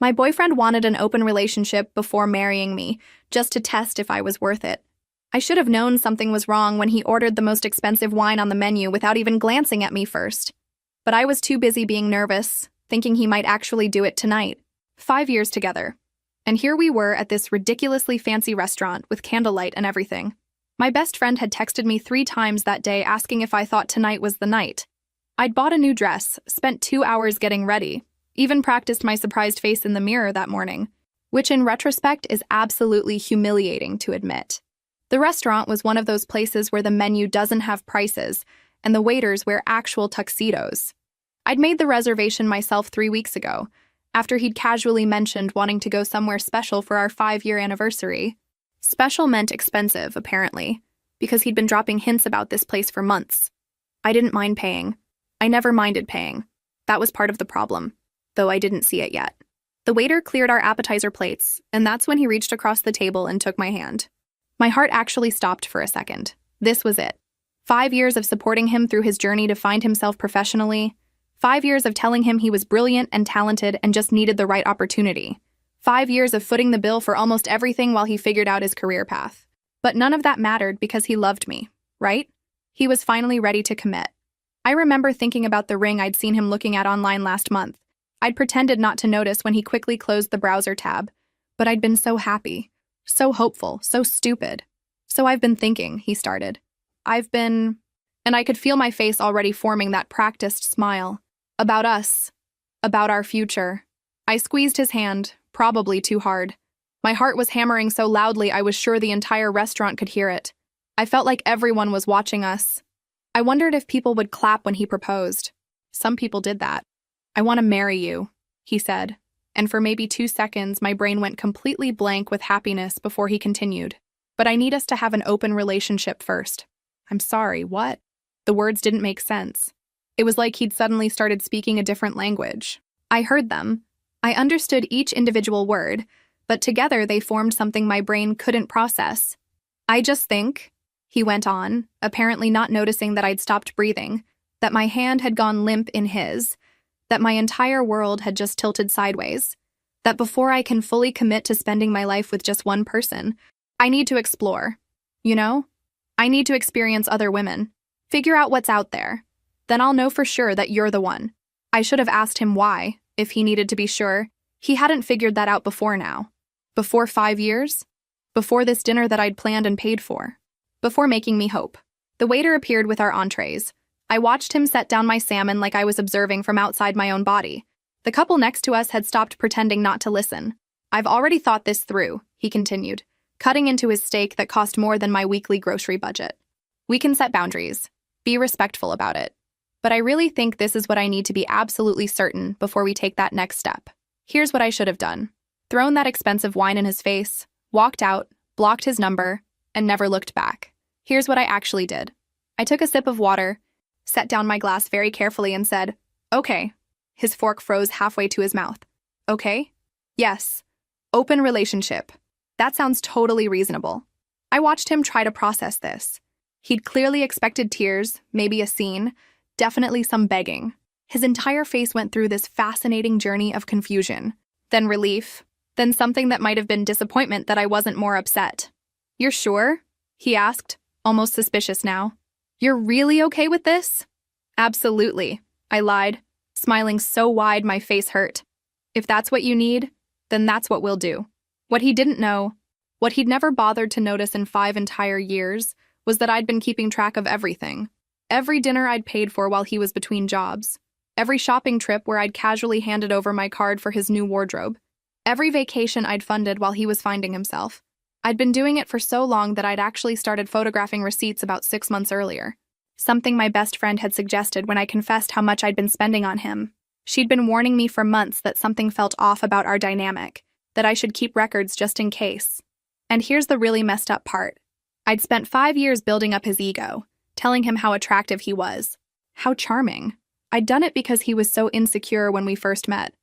My boyfriend wanted an open relationship before marrying me, just to test if I was worth it. I should have known something was wrong when he ordered the most expensive wine on the menu without even glancing at me first. But I was too busy being nervous, thinking he might actually do it tonight. 5 years together. And here we were at this ridiculously fancy restaurant with candlelight and everything. My best friend had texted me 3 times that day asking if I thought tonight was the night. I'd bought a new dress, spent 2 hours getting ready, even practiced my surprised face in the mirror that morning, which in retrospect is absolutely humiliating to admit. The restaurant was one of those places where the menu doesn't have prices and the waiters wear actual tuxedos. I'd made the reservation myself 3 weeks ago, after he'd casually mentioned wanting to go somewhere special for our 5-year anniversary. Special meant expensive, apparently, because he'd been dropping hints about this place for months. I didn't mind paying. I never minded paying. That was part of the problem, though I didn't see it yet. The waiter cleared our appetizer plates, and that's when he reached across the table and took my hand. My heart actually stopped for a second. This was it. 5 years of supporting him through his journey to find himself professionally. 5 years of telling him he was brilliant and talented and just needed the right opportunity. 5 years of footing the bill for almost everything while he figured out his career path. But none of that mattered because he loved me, right? He was finally ready to commit. I remember thinking about the ring I'd seen him looking at online last month. I'd pretended not to notice when he quickly closed the browser tab, but I'd been so happy, so hopeful, so stupid. So I've been thinking, he started. And I could feel my face already forming that practiced smile. About us. About our future. I squeezed his hand, probably too hard. My heart was hammering so loudly I was sure the entire restaurant could hear it. I felt like everyone was watching us. I wondered if people would clap when he proposed. Some people did that. "I want to marry you," he said, and for maybe 2 seconds my brain went completely blank with happiness before he continued. "But I need us to have an open relationship first." I'm sorry, what? The words didn't make sense. It was like he'd suddenly started speaking a different language. I heard them. I understood each individual word, but together they formed something my brain couldn't process. "I just think," he went on, apparently not noticing that I'd stopped breathing, that my hand had gone limp in his, that my entire world had just tilted sideways, that before I can fully commit to spending my life with just one person, I need to explore. You know? I need to experience other women. Figure out what's out there. Then I'll know for sure that you're the one. I should have asked him why, if he needed to be sure. He hadn't figured that out before now. Before 5 years? Before this dinner that I'd planned and paid for. Before making me hope. The waiter appeared with our entrees. I watched him set down my salmon like I was observing from outside my own body. The couple next to us had stopped pretending not to listen. "I've already thought this through," he continued, cutting into his steak that cost more than my weekly grocery budget. "We can set boundaries. Be respectful about it. But I really think this is what I need to be absolutely certain before we take that next step. Here's what I should have done. Thrown that expensive wine in his face, walked out, blocked his number, and never looked back. Here's what I actually did. I took a sip of water, set down my glass very carefully and said, 'Okay.' His fork froze halfway to his mouth. 'Okay? Yes. Open relationship. That sounds totally reasonable.' I watched him try to process this. He'd clearly expected tears, maybe a scene, definitely some begging. His entire face went through this fascinating journey of confusion, then relief, then something that might have been disappointment that I wasn't more upset. "You're sure?" he asked, almost suspicious now. "You're really okay with this?" "Absolutely," I lied, smiling so wide my face hurt. "If that's what you need, then that's what we'll do." What he didn't know, what he'd never bothered to notice in 5 entire years, was that I'd been keeping track of everything. Every dinner I'd paid for while he was between jobs. Every shopping trip where I'd casually handed over my card for his new wardrobe. Every vacation I'd funded while he was finding himself. I'd been doing it for so long that I'd actually started photographing receipts about 6 months earlier. Something my best friend had suggested when I confessed how much I'd been spending on him. She'd been warning me for months that something felt off about our dynamic, that I should keep records just in case. And here's the really messed up part. I'd spent 5 years building up his ego, telling him how attractive he was. How charming. I'd done it because he was so insecure when we first met,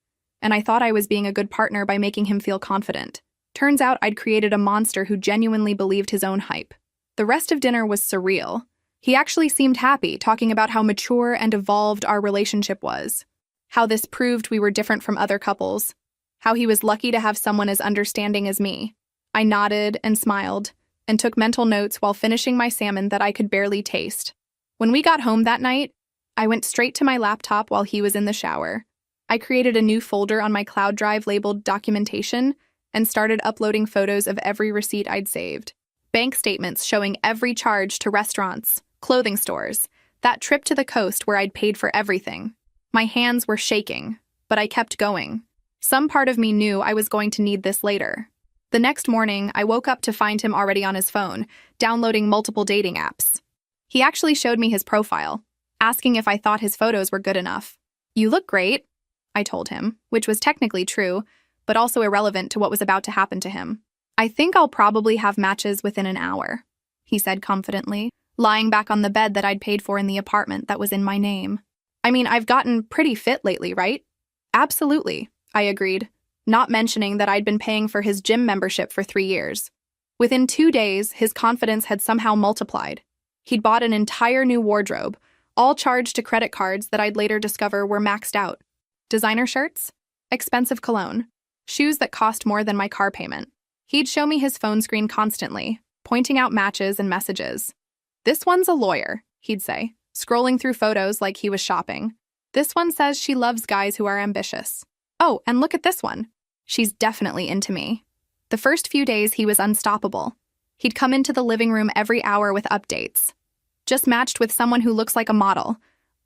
and I thought I was being a good partner by making him feel confident. Turns out I'd created a monster who genuinely believed his own hype. The rest of dinner was surreal. He actually seemed happy, talking about how mature and evolved our relationship was. How this proved we were different from other couples. how he was lucky to have someone as understanding as me. I nodded and smiled and took mental notes while finishing my salmon that I could barely taste. When we got home that night, I went straight to my laptop while he was in the shower. I created a new folder on my cloud drive labeled documentation and started uploading photos of every receipt I'd saved. Bank statements showing every charge to restaurants, clothing stores, that trip to the coast where I'd paid for everything. My hands were shaking, but I kept going. Some part of me knew I was going to need this later. The next morning, I woke up to find him already on his phone, downloading multiple dating apps. He actually showed me his profile, asking if I thought his photos were good enough. "You look great," I told him, which was technically true, but also irrelevant to what was about to happen to him. "I think I'll probably have matches within an hour," he said confidently, lying back on the bed that I'd paid for in the apartment that was in my name. "I mean, I've gotten pretty fit lately, right?" "Absolutely," I agreed, not mentioning that I'd been paying for his gym membership for 3 years. Within 2 days, his confidence had somehow multiplied. He'd bought an entire new wardrobe, all charged to credit cards that I'd later discover were maxed out. Designer shirts, expensive cologne, shoes that cost more than my car payment. He'd show me his phone screen constantly, pointing out matches and messages. "This one's a lawyer," he'd say, scrolling through photos like he was shopping. "This one says she loves guys who are ambitious. Oh, and look at this one. She's definitely into me." The first few days, he was unstoppable. He'd come into the living room every hour with updates. "Just matched with someone who looks like a model.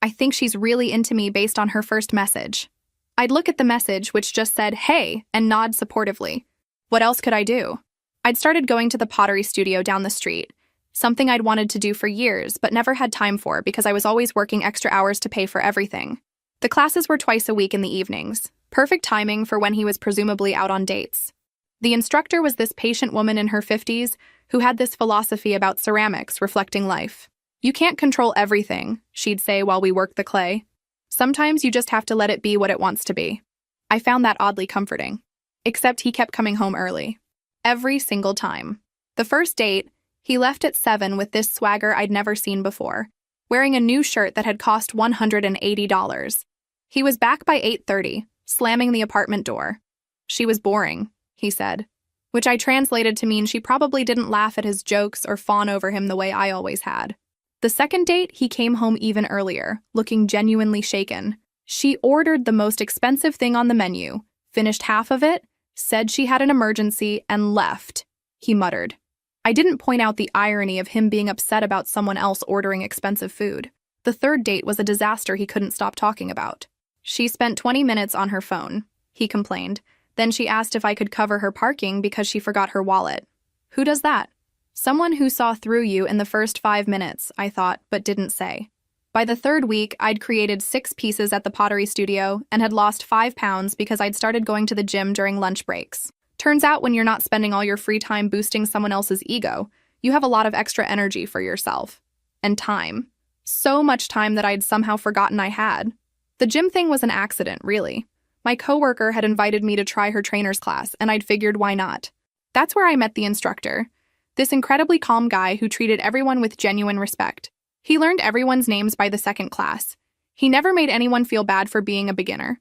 I think she's really into me based on her first message." I'd look at the message, which just said, "Hey," and nod supportively. What else could I do? I'd started going to the pottery studio down the street, something I'd wanted to do for years but never had time for because I was always working extra hours to pay for everything. The classes were twice a week in the evenings, perfect timing for when he was presumably out on dates. The instructor was this patient woman in her 50s who had this philosophy about ceramics reflecting life. "You can't control everything," she'd say while we worked the clay. "Sometimes you just have to let it be what it wants to be." I found that oddly comforting. Except he kept coming home early. Every single time. The first date, he left at 7 with this swagger I'd never seen before, wearing a new shirt that had cost $180. He was back by 8:30, slamming the apartment door. "She was boring," he said, which I translated to mean she probably didn't laugh at his jokes or fawn over him the way I always had. The second date, he came home even earlier, looking genuinely shaken. She ordered the most expensive thing on the menu, finished half of it, said she had an emergency, and left, he muttered. I didn't point out the irony of him being upset about someone else ordering expensive food. The third date was a disaster he couldn't stop talking about. "She spent 20 minutes on her phone," he complained. Then she asked if I could cover her parking because she forgot her wallet. Who does that? Someone who saw through you in the first 5 minutes, I thought, but didn't say. By the third week, I'd created 6 pieces at the pottery studio and had lost 5 pounds because I'd started going to the gym during lunch breaks. Turns out when you're not spending all your free time boosting someone else's ego, you have a lot of extra energy for yourself. And time. So much time that I'd somehow forgotten I had. The gym thing was an accident, really. My coworker had invited me to try her trainer's class, and I'd figured why not. That's where I met the instructor. This incredibly calm guy who treated everyone with genuine respect. He learned everyone's names by the second class. He never made anyone feel bad for being a beginner.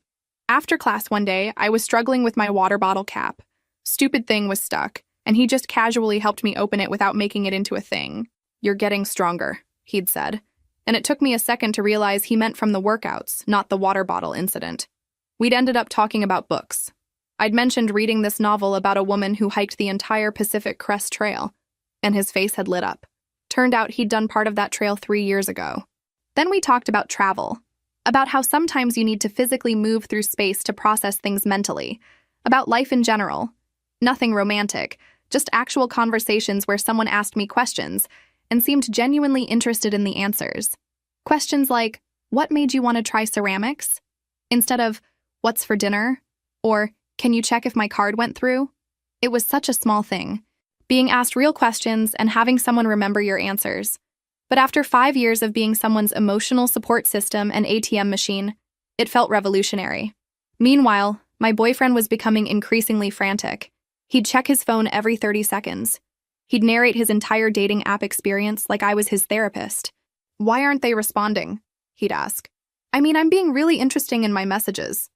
After class one day, I was struggling with my water bottle cap. Stupid thing was stuck, and he just casually helped me open it without making it into a thing. "You're getting stronger," he'd said. And it took me a second to realize he meant from the workouts, not the water bottle incident. We'd ended up talking about books. I'd mentioned reading this novel about a woman who hiked the entire Pacific Crest Trail, and his face had lit up. Turned out he'd done part of that trail 3 years ago. Then we talked about travel, about how sometimes you need to physically move through space to process things mentally, about life in general. Nothing romantic, just actual conversations where someone asked me questions and seemed genuinely interested in the answers. Questions like, "What made you want to try ceramics?" Instead of, "What's for dinner?" Or, "Can you check if my card went through?" It was such a small thing. Being asked real questions and having someone remember your answers. But after 5 years of being someone's emotional support system and ATM machine, it felt revolutionary. Meanwhile, my boyfriend was becoming increasingly frantic. He'd check his phone every 30 seconds. He'd narrate his entire dating app experience like I was his therapist. "Why aren't they responding?" he'd ask. "I mean, I'm being really interesting in my messages."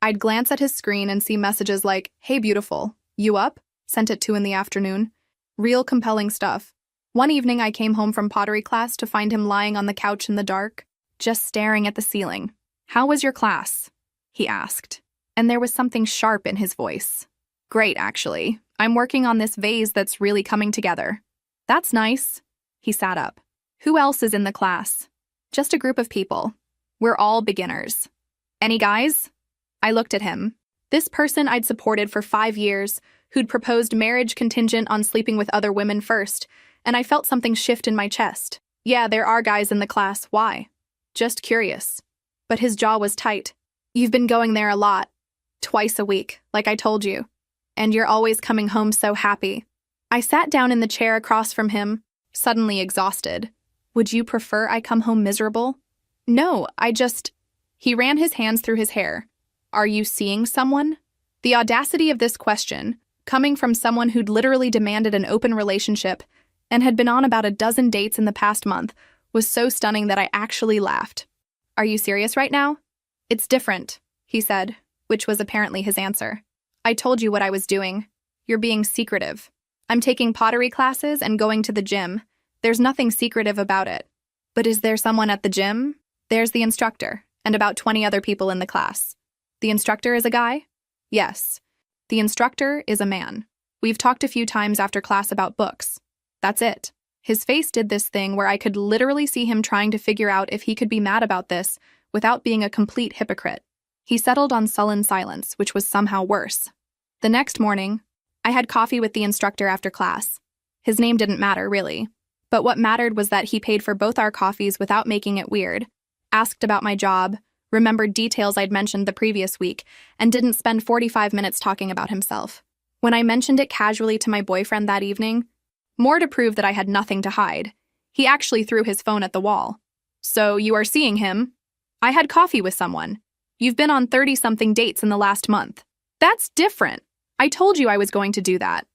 I'd glance at his screen and see messages like, "Hey beautiful, you up?" Sent at 2 in the afternoon. Real compelling stuff. One evening I came home from pottery class to find him lying on the couch in the dark, just staring at the ceiling. "How was your class?" he asked, and there was something sharp in his voice. "Great, actually. I'm working on this vase that's really coming together." "That's nice." He sat up. "Who else is in the class?" "Just a group of people. We're all beginners." "Any guys?" I looked at him. This person I'd supported for 5 years, who'd proposed marriage contingent on sleeping with other women first, and I felt something shift in my chest. "Yeah, there are guys in the class. Why?" "Just curious." But his jaw was tight. "You've been going there a lot. Twice a week, like I told you. And you're always coming home so happy." I sat down in the chair across from him, suddenly exhausted. "Would you prefer I come home miserable?" "No, He ran his hands through his hair. "Are you seeing someone?" The audacity of this question, coming from someone who'd literally demanded an open relationship and had been on about a dozen dates in the past month, was so stunning that I actually laughed. "Are you serious right now?" "It's different," he said, which was apparently his answer. "I told you what I was doing. You're being secretive. I'm taking pottery classes and going to the gym. There's nothing secretive about it." "But is there someone at the gym?" "There's the instructor, and about 20 other people in the class." "The instructor is a guy?" "Yes. The instructor is a man. We've talked a few times after class about books. That's it." His face did this thing where I could literally see him trying to figure out if he could be mad about this without being a complete hypocrite. He settled on sullen silence, which was somehow worse. The next morning, I had coffee with the instructor after class. His name didn't matter, really. But what mattered was that he paid for both our coffees without making it weird, asked about my job, remembered details I'd mentioned the previous week, and didn't spend 45 minutes talking about himself. When I mentioned it casually to my boyfriend that evening, more to prove that I had nothing to hide, he actually threw his phone at the wall. "So you are seeing him?" "I had coffee with someone. You've been on 30-something dates in the last month." "That's different. I told you I was going to do that.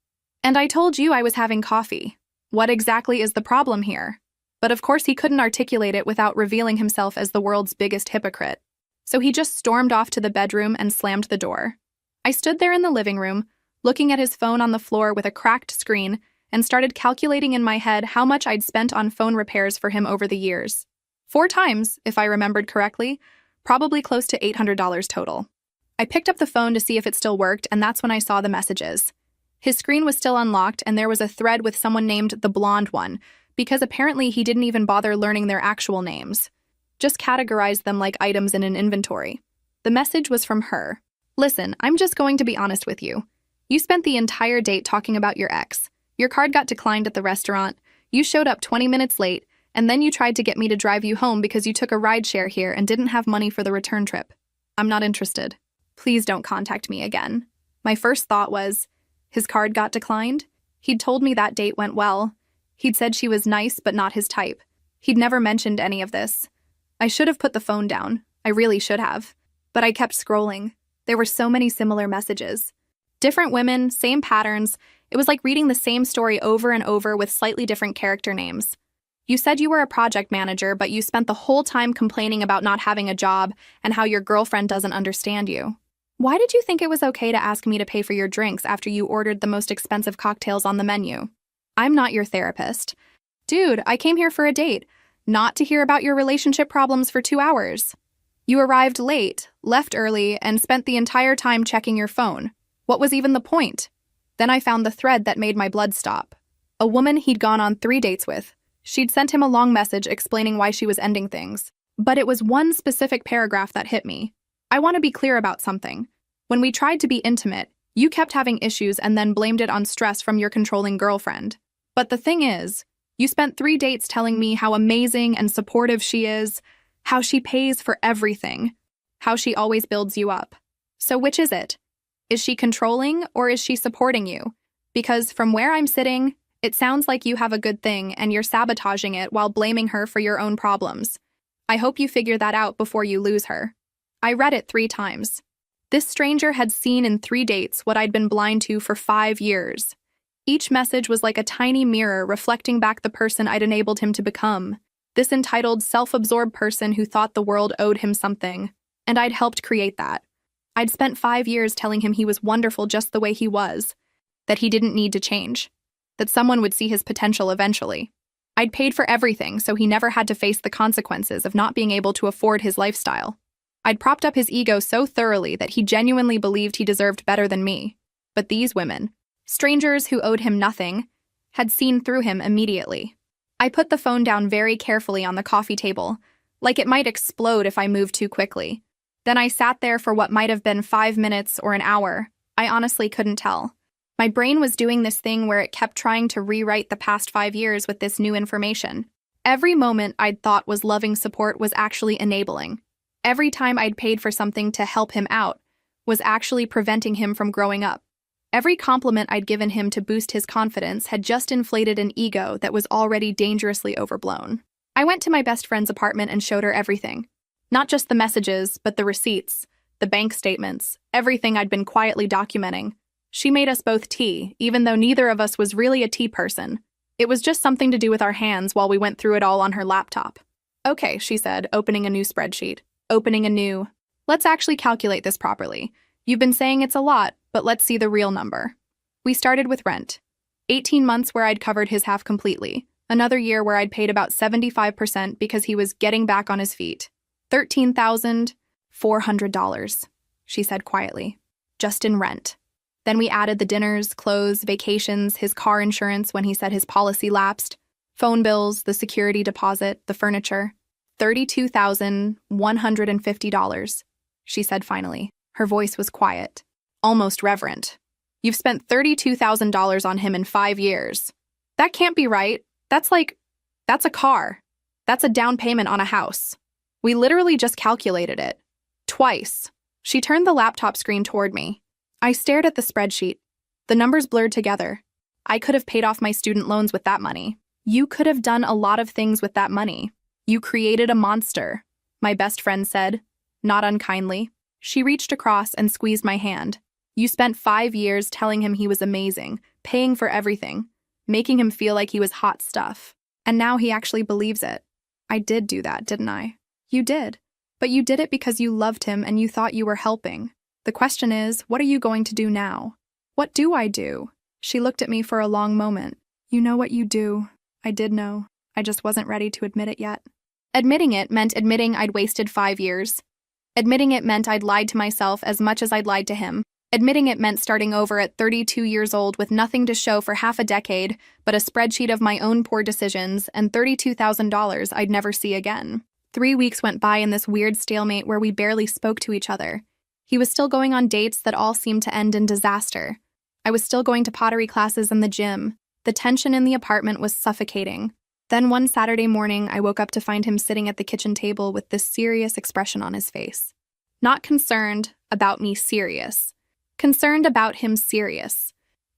And I told you I was having coffee. What exactly is the problem here?" But of course he couldn't articulate it without revealing himself as the world's biggest hypocrite. So he just stormed off to the bedroom and slammed the door. I stood there in the living room, looking at his phone on the floor with a cracked screen, and started calculating in my head how much I'd spent on phone repairs for him over the years. 4 times, if I remembered correctly, probably close to $800 total. I picked up the phone to see if it still worked, and that's when I saw the messages. His screen was still unlocked, and there was a thread with someone named the Blonde One, because apparently he didn't even bother learning their actual names. Just categorized them like items in an inventory. The message was from her. "Listen, I'm just going to be honest with you. You spent the entire date talking about your ex. Your card got declined at the restaurant, you showed up 20 minutes late, and then you tried to get me to drive you home because you took a rideshare here and didn't have money for the return trip. I'm not interested. Please don't contact me again." My first thought was, his card got declined? He'd told me that date went well. He'd said she was nice but not his type. He'd never mentioned any of this. I should have put the phone down. I really should have. But I kept scrolling. There were so many similar messages. Different women, same patterns. It was like reading the same story over and over with slightly different character names. "You said you were a project manager, but you spent the whole time complaining about not having a job and how your girlfriend doesn't understand you. Why did you think it was okay to ask me to pay for your drinks after you ordered the most expensive cocktails on the menu? I'm not your therapist. Dude, I came here for a date, not to hear about your relationship problems for 2 hours. You arrived late, left early, and spent the entire time checking your phone. What was even the point?" Then I found the thread that made my blood stop. A woman he'd gone on 3 dates with. She'd sent him a long message explaining why she was ending things. But it was one specific paragraph that hit me. "I want to be clear about something. When we tried to be intimate, you kept having issues and then blamed it on stress from your controlling girlfriend. But the thing is, you spent 3 dates telling me how amazing and supportive she is, how she pays for everything, how she always builds you up. So which is it? Is she controlling or is she supporting you? Because from where I'm sitting, it sounds like you have a good thing and you're sabotaging it while blaming her for your own problems. I hope you figure that out before you lose her." I read it 3 times. This stranger had seen in 3 dates what I'd been blind to for 5 years. Each message was like a tiny mirror reflecting back the person I'd enabled him to become. This entitled, self-absorbed person who thought the world owed him something. And I'd helped create that. I'd spent 5 years telling him he was wonderful just the way he was, that he didn't need to change, that someone would see his potential eventually. I'd paid for everything so he never had to face the consequences of not being able to afford his lifestyle. I'd propped up his ego so thoroughly that he genuinely believed he deserved better than me. But these women, strangers who owed him nothing, had seen through him immediately. I put the phone down very carefully on the coffee table, like it might explode if I moved too quickly. Then I sat there for what might have been 5 minutes or an hour. I honestly couldn't tell. My brain was doing this thing where it kept trying to rewrite the past 5 years with this new information. Every moment I'd thought was loving support was actually enabling. Every time I'd paid for something to help him out was actually preventing him from growing up. Every compliment I'd given him to boost his confidence had just inflated an ego that was already dangerously overblown. I went to my best friend's apartment and showed her everything. Not just the messages, but the receipts, the bank statements, everything I'd been quietly documenting. She made us both tea, even though neither of us was really a tea person. It was just something to do with our hands while we went through it all on her laptop. Okay, she said, opening a new spreadsheet. Let's actually calculate this properly. You've been saying it's a lot, but let's see the real number. We started with rent. 18 months where I'd covered his half completely. Another year where I'd paid about 75% because he was getting back on his feet. $13,400, she said quietly, just in rent. Then we added the dinners, clothes, vacations, his car insurance when he said his policy lapsed, phone bills, the security deposit, the furniture. $32,150, she said finally. Her voice was quiet, almost reverent. You've spent $32,000 on him in 5 years. That can't be right. That's a car. That's a down payment on a house. We literally just calculated it. Twice. She turned the laptop screen toward me. I stared at the spreadsheet. The numbers blurred together. I could have paid off my student loans with that money. You could have done a lot of things with that money. You created a monster, my best friend said, not unkindly. She reached across and squeezed my hand. You spent 5 years telling him he was amazing, paying for everything, making him feel like he was hot stuff. And now he actually believes it. I did do that, didn't I? You did. But you did it because you loved him and you thought you were helping. The question is, what are you going to do now? What do I do? She looked at me for a long moment. You know what you do. I did know. I just wasn't ready to admit it yet. Admitting it meant admitting I'd wasted 5 years. Admitting it meant I'd lied to myself as much as I'd lied to him. Admitting it meant starting over at 32 years old with nothing to show for half a decade but a spreadsheet of my own poor decisions and $32,000 I'd never see again. 3 weeks went by in this weird stalemate where we barely spoke to each other. He was still going on dates that all seemed to end in disaster. I was still going to pottery classes and the gym. The tension in the apartment was suffocating. Then one Saturday morning, I woke up to find him sitting at the kitchen table with this serious expression on his face. Not concerned about me serious. Concerned about him serious.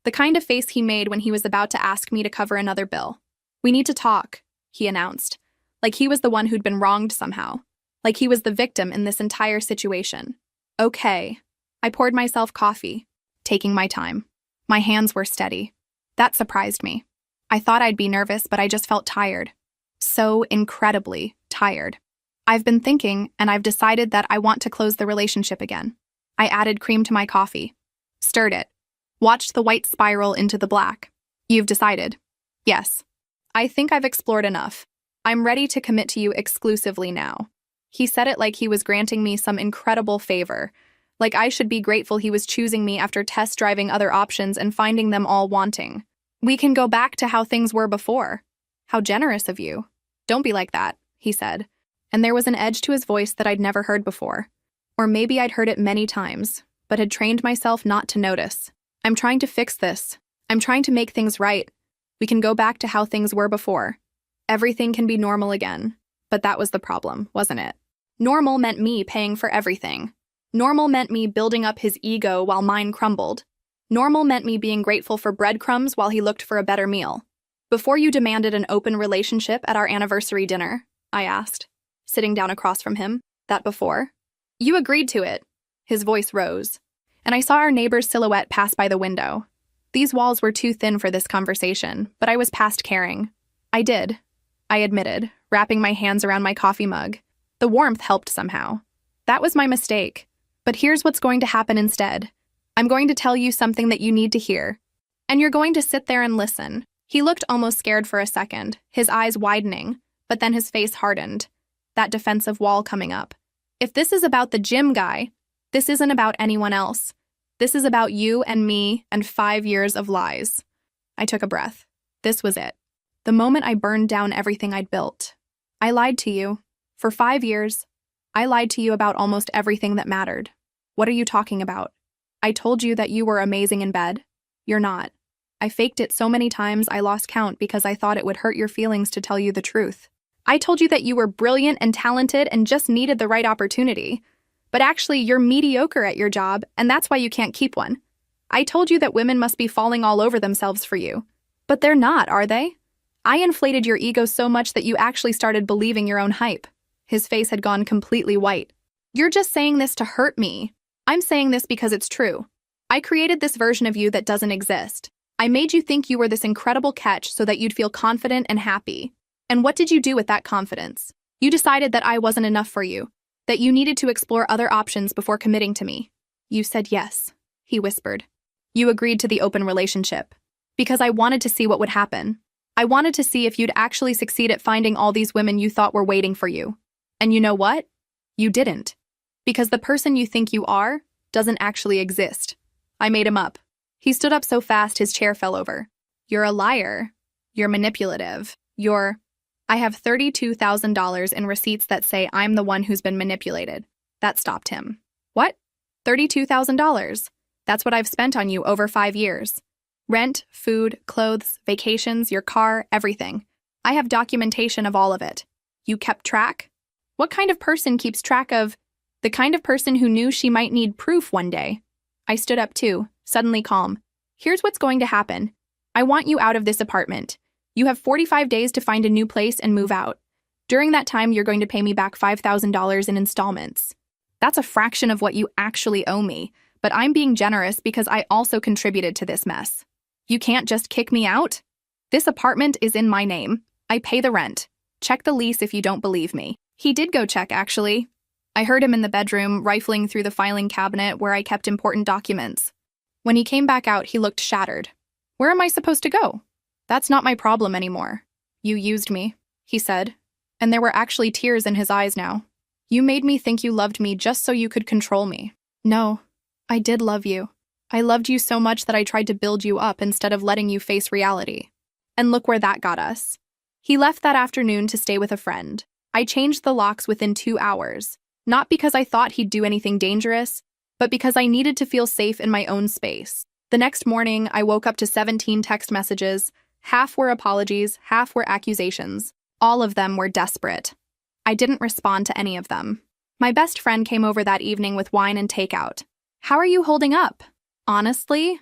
The kind of face he made when he was about to ask me to cover another bill. We need to talk, he announced. Like he was the one who'd been wronged somehow. Like he was the victim in this entire situation. Okay. I poured myself coffee, taking my time. My hands were steady. That surprised me. I thought I'd be nervous, but I just felt tired. So incredibly tired. I've been thinking, and I've decided that I want to close the relationship again. I added cream to my coffee. Stirred it. Watched the white spiral into the black. You've decided. Yes. I think I've explored enough. I'm ready to commit to you exclusively now. He said it like he was granting me some incredible favor, like I should be grateful he was choosing me after test driving other options and finding them all wanting. We can go back to how things were before. How generous of you. Don't be like that, he said, and there was an edge to his voice that I'd never heard before. Or maybe I'd heard it many times, but had trained myself not to notice. I'm trying to fix this. I'm trying to make things right. We can go back to how things were before. Everything can be normal again. But that was the problem, wasn't it? Normal meant me paying for everything. Normal meant me building up his ego while mine crumbled. Normal meant me being grateful for breadcrumbs while he looked for a better meal. Before you demanded an open relationship at our anniversary dinner, I asked, sitting down across from him, that before? You agreed to it. His voice rose, and I saw our neighbor's silhouette pass by the window. These walls were too thin for this conversation, but I was past caring. I did, I admitted, wrapping my hands around my coffee mug. The warmth helped somehow. That was my mistake. But here's what's going to happen instead. I'm going to tell you something that you need to hear. And you're going to sit there and listen. He looked almost scared for a second, his eyes widening, but then his face hardened, that defensive wall coming up. If this is about the gym guy, this isn't about anyone else. This is about you and me and 5 years of lies. I took a breath. This was it. The moment I burned down everything I'd built. I lied to you. For 5 years, I lied to you about almost everything that mattered. What are you talking about? I told you that you were amazing in bed. You're not. I faked it so many times I lost count because I thought it would hurt your feelings to tell you the truth. I told you that you were brilliant and talented and just needed the right opportunity. But actually, you're mediocre at your job, and that's why you can't keep one. I told you that women must be falling all over themselves for you. But they're not, are they? I inflated your ego so much that you actually started believing your own hype. His face had gone completely white. You're just saying this to hurt me. I'm saying this because it's true. I created this version of you that doesn't exist. I made you think you were this incredible catch so that you'd feel confident and happy. And what did you do with that confidence? You decided that I wasn't enough for you, that you needed to explore other options before committing to me. You said yes, he whispered. You agreed to the open relationship. Because I wanted to see what would happen. I wanted to see if you'd actually succeed at finding all these women you thought were waiting for you. And you know what? You didn't. Because the person you think you are doesn't actually exist. I made him up. He stood up so fast his chair fell over. You're a liar. You're manipulative. I have $32,000 in receipts that say I'm the one who's been manipulated. That stopped him. What? $32,000? That's what I've spent on you over 5 years. Rent, food, clothes, vacations, your car, everything. I have documentation of all of it. You kept track? What kind of person keeps track of? The kind of person who knew she might need proof one day. I stood up too, suddenly calm. Here's what's going to happen. I want you out of this apartment. You have 45 days to find a new place and move out. During that time, you're going to pay me back $5,000 in installments. That's a fraction of what you actually owe me, but I'm being generous because I also contributed to this mess. You can't just kick me out? This apartment is in my name. I pay the rent. Check the lease if you don't believe me. He did go check, actually. I heard him in the bedroom, rifling through the filing cabinet where I kept important documents. When he came back out, he looked shattered. Where am I supposed to go? That's not my problem anymore. You used me, he said, and there were actually tears in his eyes now. You made me think you loved me just so you could control me. No, I did love you. I loved you so much that I tried to build you up instead of letting you face reality. And look where that got us. He left that afternoon to stay with a friend. I changed the locks within 2 hours, not because I thought he'd do anything dangerous, but because I needed to feel safe in my own space. The next morning, I woke up to 17 text messages. Half were apologies, half were accusations. All of them were desperate. I didn't respond to any of them. My best friend came over that evening with wine and takeout. How are you holding up? Honestly,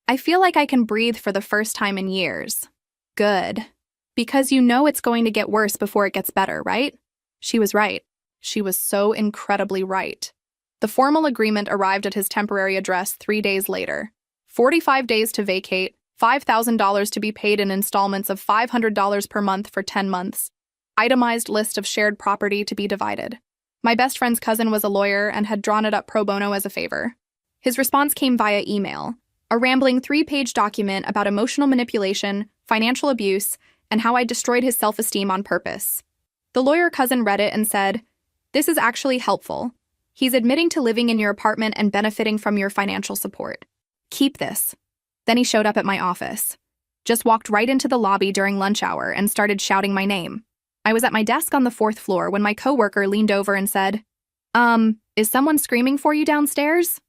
I feel like I can breathe for the first time in years. Good. Because you know it's going to get worse before it gets better, right? She was right. She was so incredibly right. The formal agreement arrived at his temporary address 3 days later. 45 days to vacate, $5,000 to be paid in installments of $500 per month for 10 months. Itemized list of shared property to be divided. My best friend's cousin was a lawyer and had drawn it up pro bono as a favor. His response came via email, a rambling 3-page document about emotional manipulation, financial abuse, and how I destroyed his self-esteem on purpose. The lawyer cousin read it and said, "This is actually helpful. He's admitting to living in your apartment and benefiting from your financial support. Keep this." Then he showed up at my office. Just walked right into the lobby during lunch hour and started shouting my name. I was at my desk on the 4th floor when my coworker leaned over and said, Is someone screaming for you downstairs?"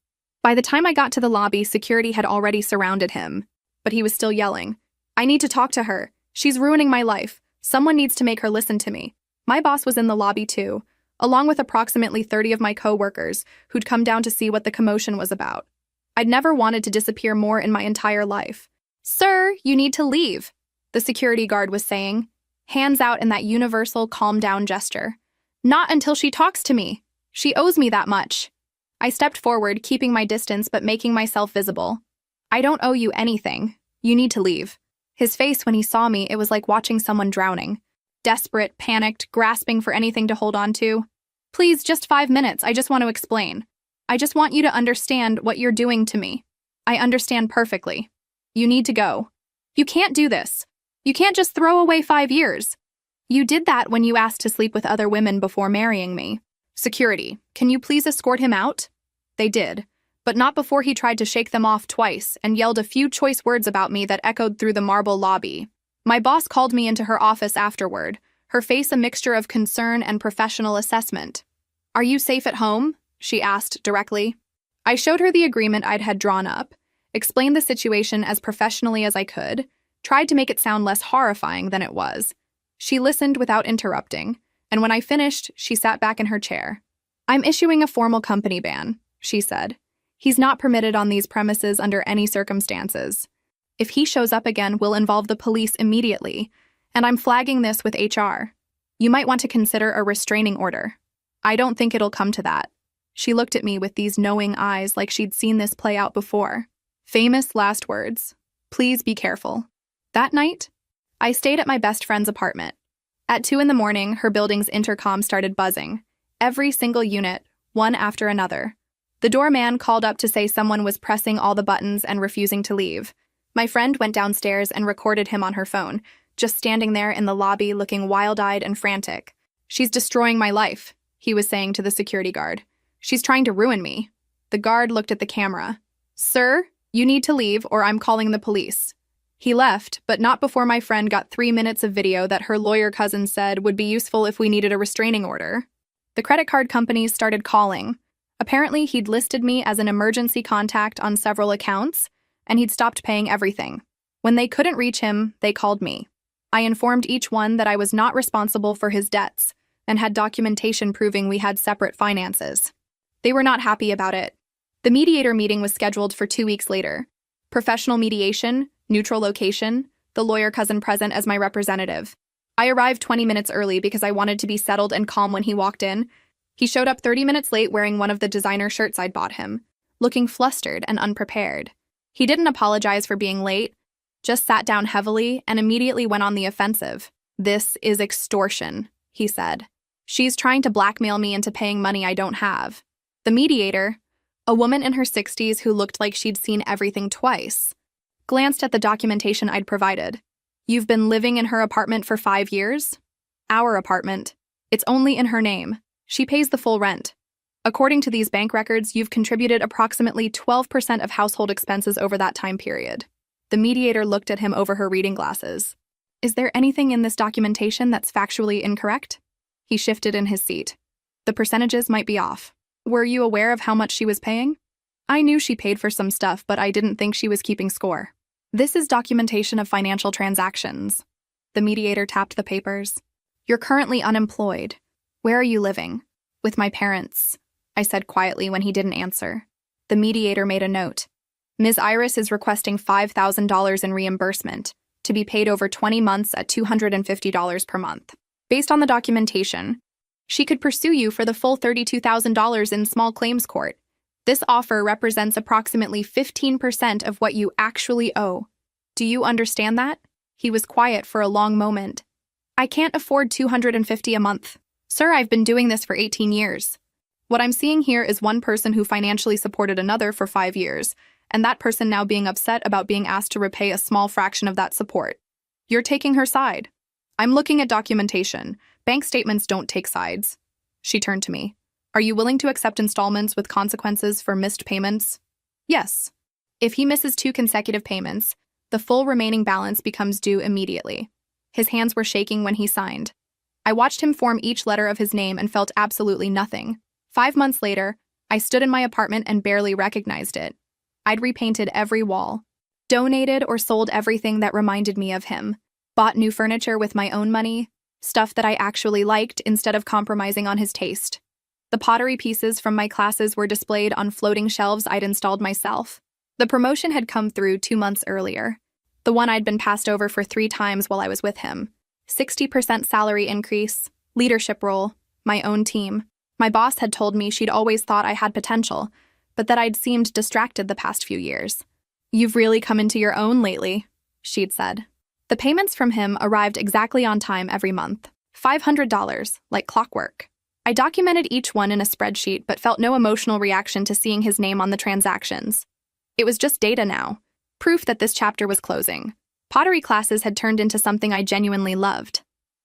By the time I got to the lobby, security had already surrounded him. But he was still yelling, "I need to talk to her. She's ruining my life. Someone needs to make her listen to me." My boss was in the lobby too, along with approximately 30 of my coworkers who'd come down to see what the commotion was about. I'd never wanted to disappear more in my entire life. "Sir, you need to leave," the security guard was saying, hands out in that universal calm down gesture. "Not until she talks to me. She owes me that much." I stepped forward, keeping my distance but making myself visible. "I don't owe you anything. You need to leave." His face when he saw me, it was like watching someone drowning. Desperate, panicked, grasping for anything to hold on to. "Please, just 5 minutes, I just want to explain." I just want you to understand what you're doing to me. I understand perfectly. You need to go. You can't do this. You can't just throw away 5 years. You did that when you asked to sleep with other women before marrying me. Security, can you please escort him out? They did, but not before he tried to shake them off twice and yelled a few choice words about me that echoed through the marble lobby. My boss called me into her office afterward, her face a mixture of concern and professional assessment. Are you safe at home? She asked directly. I showed her the agreement I'd had drawn up, explained the situation as professionally as I could, tried to make it sound less horrifying than it was. She listened without interrupting, and when I finished, she sat back in her chair. I'm issuing a formal company ban, she said. He's not permitted on these premises under any circumstances. If he shows up again, we'll involve the police immediately, and I'm flagging this with HR. You might want to consider a restraining order. I don't think it'll come to that. She looked at me with these knowing eyes like she'd seen this play out before. Famous last words. Please be careful. That night, I stayed at my best friend's apartment. At 2 a.m, her building's intercom started buzzing. Every single unit, one after another. The doorman called up to say someone was pressing all the buttons and refusing to leave. My friend went downstairs and recorded him on her phone, just standing there in the lobby looking wild-eyed and frantic. She's destroying my life, he was saying to the security guard. She's trying to ruin me. The guard looked at the camera. Sir, you need to leave or I'm calling the police. He left, but not before my friend got 3 minutes of video that her lawyer cousin said would be useful if we needed a restraining order. The credit card companies started calling. Apparently, he'd listed me as an emergency contact on several accounts, and he'd stopped paying everything. When they couldn't reach him, they called me. I informed each one that I was not responsible for his debts and had documentation proving we had separate finances. They were not happy about it. The mediator meeting was scheduled for 2 weeks later. Professional mediation, neutral location, the lawyer cousin present as my representative. I arrived 20 minutes early because I wanted to be settled and calm when he walked in. He showed up 30 minutes late wearing one of the designer shirts I'd bought him, looking flustered and unprepared. He didn't apologize for being late, just sat down heavily and immediately went on the offensive. This is extortion, he said. She's trying to blackmail me into paying money I don't have. The mediator, a woman in her 60s who looked like she'd seen everything twice, glanced at the documentation I'd provided. You've been living in her apartment for 5 years? Our apartment. It's only in her name. She pays the full rent. According to these bank records, you've contributed approximately 12% of household expenses over that time period. The mediator looked at him over her reading glasses. Is there anything in this documentation that's factually incorrect? He shifted in his seat. The percentages might be off. Were you aware of how much she was paying? I knew she paid for some stuff, but I didn't think she was keeping score. This is documentation of financial transactions. The mediator tapped the papers. You're currently unemployed. Where are you living? With my parents, I said quietly when he didn't answer. The mediator made a note. Ms. Iris is requesting $5,000 in reimbursement, to be paid over 20 months at $250 per month. Based on the documentation, she could pursue you for the full $32,000 in small claims court. This offer represents approximately 15% of what you actually owe. Do you understand that? He was quiet for a long moment. I can't afford $250 a month. Sir, I've been doing this for 18 years. What I'm seeing here is one person who financially supported another for 5 years, and that person now being upset about being asked to repay a small fraction of that support. You're taking her side. I'm looking at documentation. Bank statements don't take sides. She turned to me. Are you willing to accept installments with consequences for missed payments? Yes. If he misses 2 consecutive payments, the full remaining balance becomes due immediately. His hands were shaking when he signed. I watched him form each letter of his name and felt absolutely nothing. 5 months later, I stood in my apartment and barely recognized it. I'd repainted every wall, donated or sold everything that reminded me of him, bought new furniture with my own money, stuff that I actually liked instead of compromising on his taste. The pottery pieces from my classes were displayed on floating shelves I'd installed myself. The promotion had come through 2 months earlier, the one I'd been passed over for 3 times while I was with him. 60% salary increase, leadership role, my own team. My boss had told me she'd always thought I had potential, but that I'd seemed distracted the past few years. You've really come into your own lately, she'd said. The payments from him arrived exactly on time every month. $500, like clockwork. I documented each one in a spreadsheet but felt no emotional reaction to seeing his name on the transactions. It was just data now, proof that this chapter was closing. Pottery classes had turned into something I genuinely loved.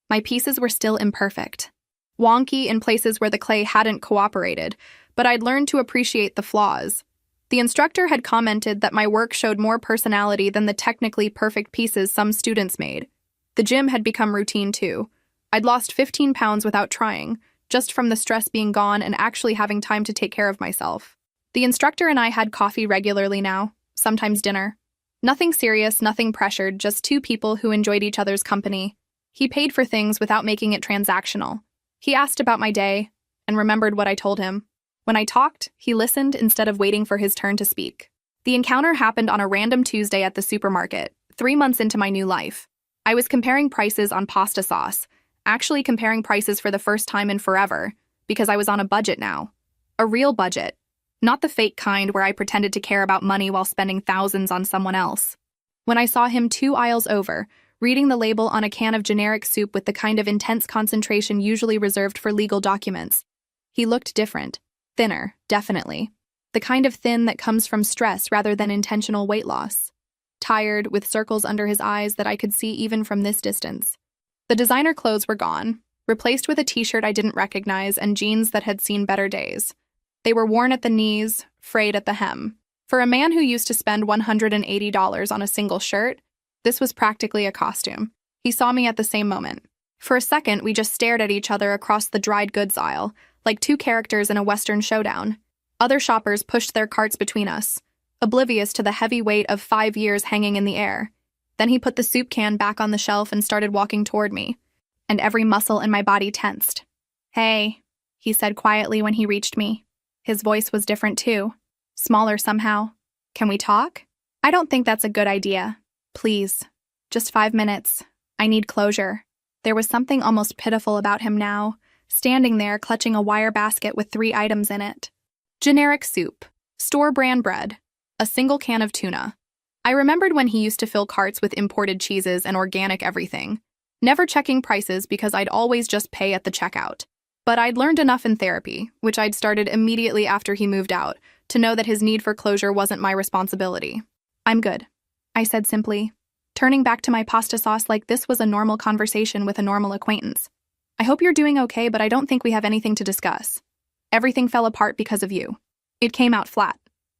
My pieces were still imperfect, wonky in places where the clay hadn't cooperated, but I'd learned to appreciate the flaws. The instructor had commented that my work showed more personality than the technically perfect pieces some students made. The gym had become routine too. I'd lost 15 pounds without trying, just from the stress being gone and actually having time to take care of myself. The instructor and I had coffee regularly now, sometimes dinner. Nothing serious, nothing pressured, just two people who enjoyed each other's company. He paid for things without making it transactional. He asked about my day and remembered what I told him. When I talked, he listened instead of waiting for his turn to speak. The encounter happened on a random Tuesday at the supermarket, 3 months into my new life. I was comparing prices on pasta sauce, actually comparing prices for the first time in forever, because I was on a budget now. A real budget. Not the fake kind where I pretended to care about money while spending thousands on someone else. When I saw him 2 aisles over, reading the label on a can of generic soup with the kind of intense concentration usually reserved for legal documents, he looked different. Thinner, definitely. The kind of thin that comes from stress rather than intentional weight loss. Tired, with circles under his eyes that I could see even from this distance. The designer clothes were gone, replaced with a t-shirt I didn't recognize and jeans that had seen better days. They were worn at the knees, frayed at the hem. For a man who used to spend $180 on a single shirt, this was practically a costume. He saw me at the same moment. For a second, we just stared at each other across the dried goods aisle, like two characters in a Western showdown. Other shoppers pushed their carts between us, oblivious to the heavy weight of 5 years hanging in the air. Then he put the soup can back on the shelf and started walking toward me, and every muscle in my body tensed. "Hey," he said quietly when he reached me. His voice was different too, smaller somehow. "Can we talk?" "I don't think that's a good idea. Please. Just 5 minutes. I need closure." There was something almost pitiful about him now, standing there clutching a wire basket with 3 items in it. Generic soup, store-brand bread, a single can of tuna. I remembered when he used to fill carts with imported cheeses and organic everything, never checking prices because I'd always just pay at the checkout. But I'd learned enough in therapy, which I'd started immediately after he moved out, to know that his need for closure wasn't my responsibility. "I'm good," I said simply, turning back to my pasta sauce like this was a normal conversation with a normal acquaintance. "I hope you're doing okay, but I don't think we have anything to discuss. Everything fell apart because of you." It came out flat,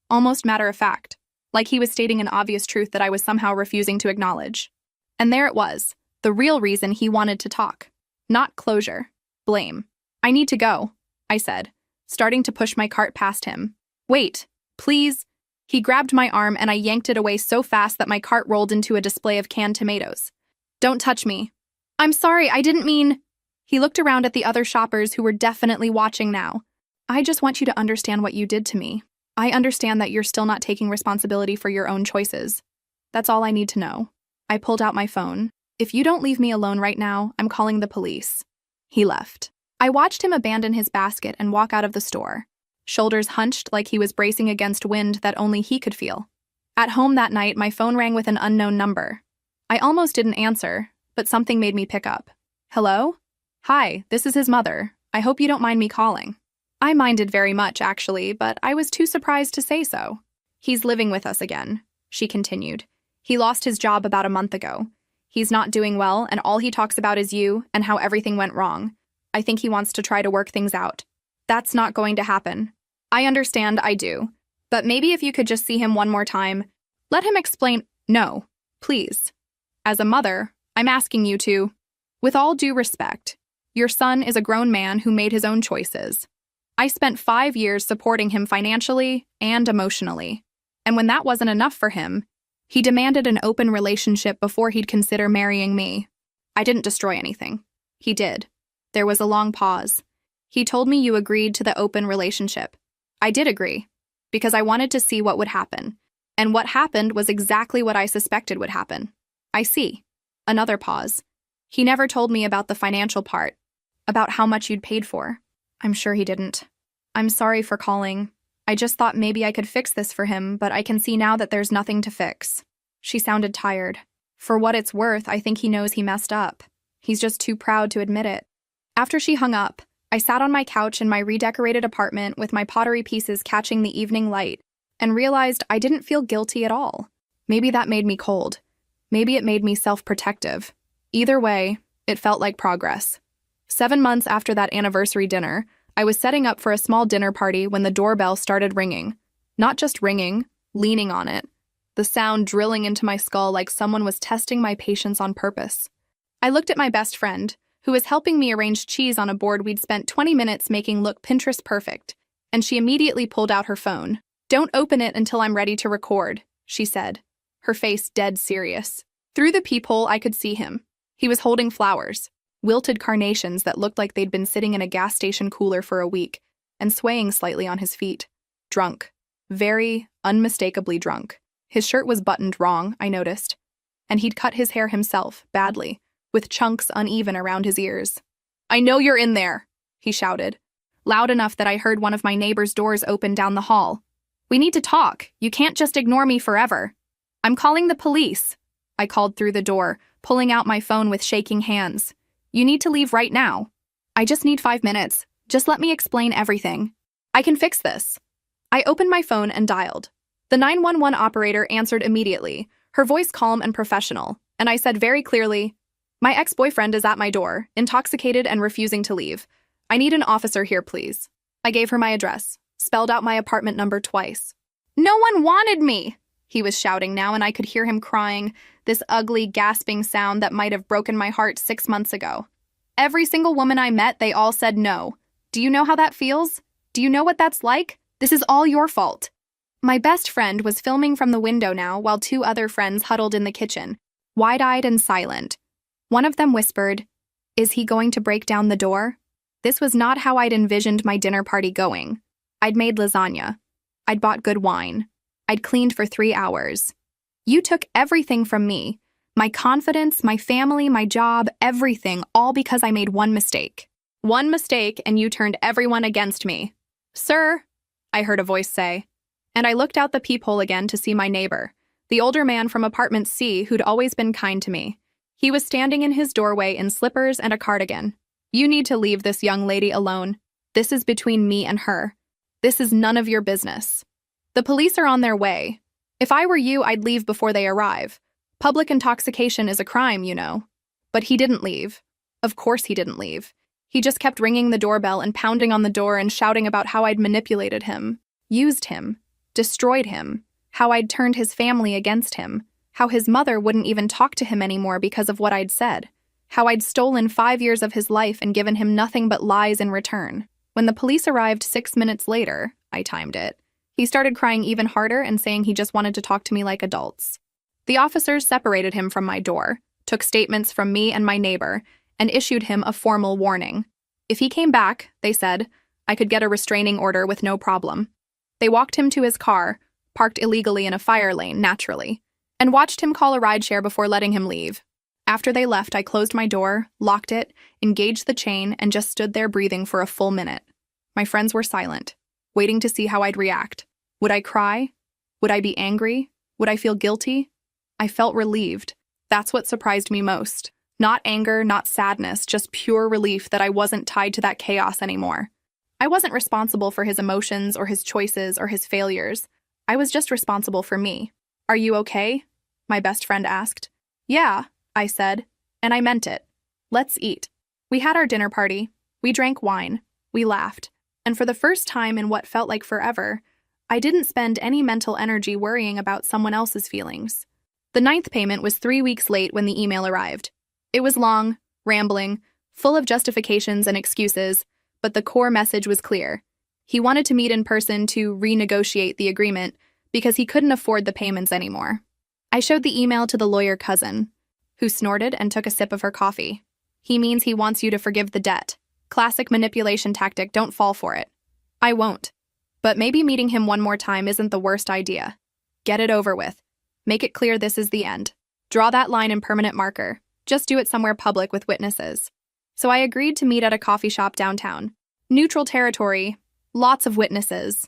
almost matter-of-fact, like he was stating an obvious truth that I was somehow refusing to acknowledge. And there it was, the real reason he wanted to talk. Not closure. Blame. "I need to go," I said, starting to push my cart past him. "Wait, please." He grabbed my arm and I yanked it away so fast that my cart rolled into a display of canned tomatoes. "Don't touch me." "I'm sorry, I didn't mean..." He looked around at the other shoppers who were definitely watching now. "I just want you to understand what you did to me. I understand that you're still not taking responsibility for your own choices. That's all I need to know." I pulled out my phone. "If you don't leave me alone right now, I'm calling the police." He left. I watched him abandon his basket and walk out of the store, shoulders hunched like he was bracing against wind that only he could feel. At home that night, my phone rang with an unknown number. I almost didn't answer, but something made me pick up. "Hello? Hi, this is his mother. I hope you don't mind me calling." I minded very much, actually, but I was too surprised to say so. "He's living with us again," she continued. "He lost his job about a month ago. He's not doing well, and all he talks about is you and how everything went wrong. I think he wants to try to work things out." "That's not going to happen." "I understand, I do. But maybe if you could just see him one more time, let him explain." "No, please. As a mother, I'm asking you to. With all due respect, your son is a grown man who made his own choices. I spent 5 years supporting him financially and emotionally. And when that wasn't enough for him, he demanded an open relationship before he'd consider marrying me. I didn't destroy anything. He did." There was a long pause. "He told me you agreed to the open relationship." I did agree, because I wanted to see what would happen. And what happened was exactly what I suspected would happen. "I see." Another pause. "He never told me about the financial part, about how much you'd paid for." I'm sure he didn't. "I'm sorry for calling. I just thought maybe I could fix this for him, but I can see now that there's nothing to fix." She sounded tired. "For what it's worth, I think he knows he messed up. He's just too proud to admit it." After she hung up, I sat on my couch in my redecorated apartment with my pottery pieces catching the evening light and realized I didn't feel guilty at all. Maybe that made me cold. Maybe it made me self-protective. Either way, it felt like progress. 7 months after that anniversary dinner, I was setting up for a small dinner party when the doorbell started ringing. Not just ringing, leaning on it. The sound drilling into my skull like someone was testing my patience on purpose. I looked at my best friend, who was helping me arrange cheese on a board we'd spent 20 minutes making look Pinterest perfect, and she immediately pulled out her phone. "Don't open it until I'm ready to record," she said, her face dead serious. Through the peephole, I could see him. He was holding flowers, wilted carnations that looked like they'd been sitting in a gas station cooler for a week, and swaying slightly on his feet. Drunk. Very, unmistakably drunk. His shirt was buttoned wrong, I noticed, and he'd cut his hair himself, badly, with chunks uneven around his ears. "I know you're in there," he shouted, loud enough that I heard one of my neighbor's doors open down the hall. "We need to talk. You can't just ignore me forever." "I'm calling the police," I called through the door, pulling out my phone with shaking hands. "You need to leave right now." "I just need 5 minutes. Just let me explain everything. I can fix this." I opened my phone and dialed. The 911 operator answered immediately, her voice calm and professional, and I said very clearly, "My ex-boyfriend is at my door, intoxicated and refusing to leave. I need an officer here, please." I gave her my address, spelled out my apartment number twice. "No one wanted me!" he was shouting now, and I could hear him crying, this ugly, gasping sound that might have broken my heart 6 months ago. "Every single woman I met, they all said no. Do you know how that feels? Do you know what that's like? This is all your fault." My best friend was filming from the window now while 2 other friends huddled in the kitchen, wide-eyed and silent. One of them whispered, "Is he going to break down the door?" This was not how I'd envisioned my dinner party going. I'd made lasagna. I'd bought good wine. I'd cleaned for 3 hours. You took everything from me. My confidence, my family, my job, everything, all because I made one mistake. One mistake, and you turned everyone against me. "Sir," I heard a voice say, and I looked out the peephole again to see my neighbor, the older man from apartment C who'd always been kind to me. He was standing in his doorway in slippers and a cardigan. "You need to leave this young lady alone. This is between me and her. This is none of your business. The police are on their way. If I were you, I'd leave before they arrive. Public intoxication is a crime, you know." But he didn't leave. Of course he didn't leave. He just kept ringing the doorbell and pounding on the door and shouting about how I'd manipulated him, used him, destroyed him, how I'd turned his family against him, how his mother wouldn't even talk to him anymore because of what I'd said, how I'd stolen 5 years of his life and given him nothing but lies in return. When the police arrived 6 minutes later, I timed it, he started crying even harder and saying he just wanted to talk to me like adults. The officers separated him from my door, took statements from me and my neighbor, and issued him a formal warning. If he came back, they said, I could get a restraining order with no problem. They walked him to his car, parked illegally in a fire lane, naturally, and watched him call a rideshare before letting him leave. After they left, I closed my door, locked it, engaged the chain, and just stood there breathing for a full minute. My friends were silent, waiting to see how I'd react. Would I cry? Would I be angry? Would I feel guilty? I felt relieved. That's what surprised me most. Not anger, not sadness, just pure relief that I wasn't tied to that chaos anymore. I wasn't responsible for his emotions or his choices or his failures. I was just responsible for me. "Are you okay?" my best friend asked. "Yeah," I said, and I meant it. "Let's eat." We had our dinner party. We drank wine. We laughed. And for the first time in what felt like forever, I didn't spend any mental energy worrying about someone else's feelings. The 9th payment was 3 weeks late when the email arrived. It was long, rambling, full of justifications and excuses, but the core message was clear. He wanted to meet in person to renegotiate the agreement because he couldn't afford the payments anymore. I showed the email to the lawyer cousin, who snorted and took a sip of her coffee. "He means he wants you to forgive the debt. Classic manipulation tactic, don't fall for it." "I won't. But maybe meeting him one more time isn't the worst idea. Get it over with. Make it clear this is the end. Draw that line in permanent marker. Just do it somewhere public with witnesses." So I agreed to meet at a coffee shop downtown. Neutral territory, lots of witnesses.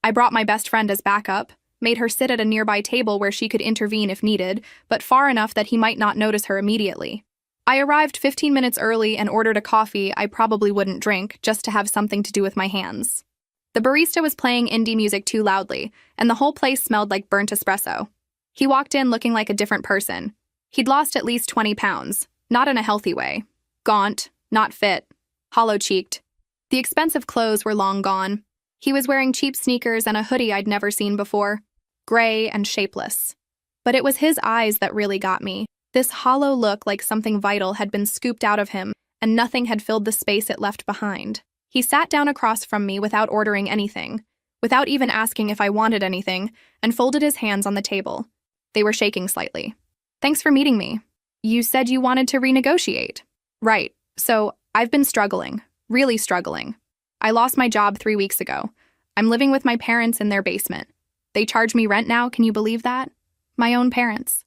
I brought my best friend as backup, made her sit at a nearby table where she could intervene if needed, but far enough that he might not notice her immediately. I arrived 15 minutes early and ordered a coffee I probably wouldn't drink just to have something to do with my hands. The barista was playing indie music too loudly, and the whole place smelled like burnt espresso. He walked in looking like a different person. He'd lost at least 20 pounds, not in a healthy way. Gaunt, not fit, hollow-cheeked. The expensive clothes were long gone. He was wearing cheap sneakers and a hoodie I'd never seen before, gray and shapeless. But it was his eyes that really got me. This hollow look like something vital had been scooped out of him, and nothing had filled the space it left behind. He sat down across from me without ordering anything, without even asking if I wanted anything, and folded his hands on the table. They were shaking slightly. "Thanks for meeting me. You said you wanted to renegotiate." "Right. So, I've been struggling. Really struggling. I lost my job 3 weeks ago. I'm living with my parents in their basement. They charge me rent now, can you believe that? My own parents.